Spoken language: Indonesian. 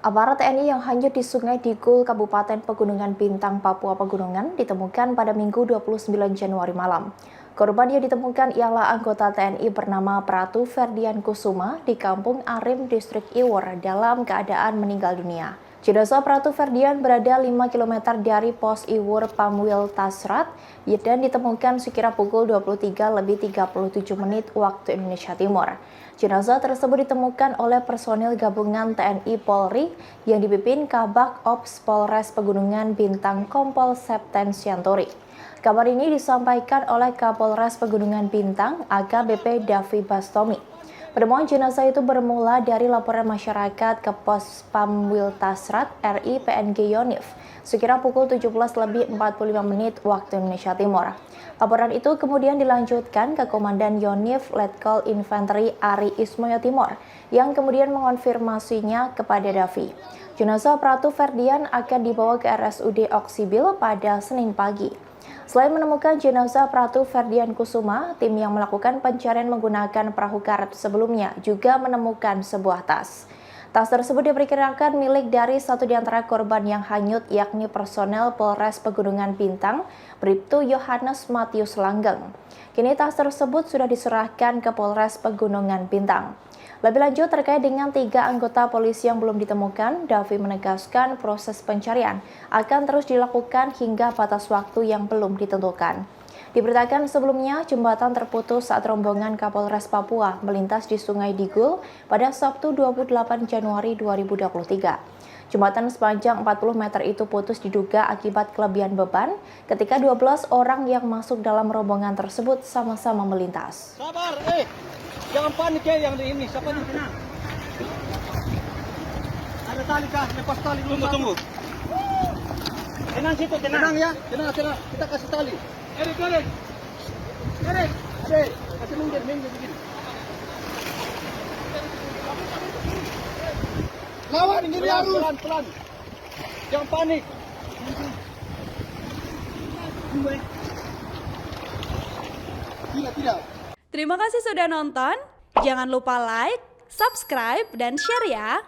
Aparat TNI yang hanyut di Sungai Digul, Kabupaten Pegunungan Bintang, Papua Pegunungan ditemukan pada Minggu 29 Januari malam. Korban yang ditemukan ialah anggota TNI bernama Pratu Ferdian Kusuma di Kampung Arim, Distrik Iwor dalam keadaan meninggal dunia. Jenazah Pratu Ferdian berada 5 km dari pos Iwur Pamwil Tasrat dan ditemukan sekira pukul 23:37 waktu Indonesia Timur. Jenazah tersebut ditemukan oleh personil gabungan TNI Polri yang dipimpin Kabak Ops Polres Pegunungan Bintang Kompol Septen Sianturi. Kabar ini disampaikan oleh Kapolres Pegunungan Bintang AKBP Davi Bastomi. Penemuan jenazah itu bermula dari laporan masyarakat ke Pos Pamwil Tasrat RI PNG Yonif sekira pukul 17:45 waktu Indonesia Timur. Laporan itu kemudian dilanjutkan ke Komandan Yonif Letkol Infanteri Ari Ismoyo Timur yang kemudian mengonfirmasinya kepada Davi. Jenazah Pratu Ferdian akan dibawa ke RSUD Oksibil pada Senin pagi. Selain menemukan jenazah Pratu Ferdian Kusuma, tim yang melakukan pencarian menggunakan perahu karet sebelumnya juga menemukan sebuah tas. Tas tersebut diperkirakan milik dari satu di antara korban yang hanyut, yakni personel Polres Pegunungan Bintang, Bribtu Yohanes Matius Langgeng. Kini tas tersebut sudah diserahkan ke Polres Pegunungan Bintang. Lebih lanjut terkait dengan 3 anggota polisi yang belum ditemukan, Davi menegaskan proses pencarian akan terus dilakukan hingga batas waktu yang belum ditentukan. Diberitakan sebelumnya, jembatan terputus saat rombongan Kapolres Papua melintas di Sungai Digul pada Sabtu 28 Januari 2023. Jembatan sepanjang 40 meter itu putus diduga akibat kelebihan beban ketika 12 orang yang masuk dalam rombongan tersebut sama-sama melintas. Sabar, jangan panik ya yang di ini. Siapa nih? Ada tali kah? Lepas tali dulu. Tunggu. Tenang situ, tenang. Tenang ya, tenang. Kita kasih tali. Erik. Kasih minggir begini. Lawan, minggir lalu. Pelan. Jangan panik. Tidak. Terima kasih sudah nonton. Jangan lupa like, subscribe, dan share ya.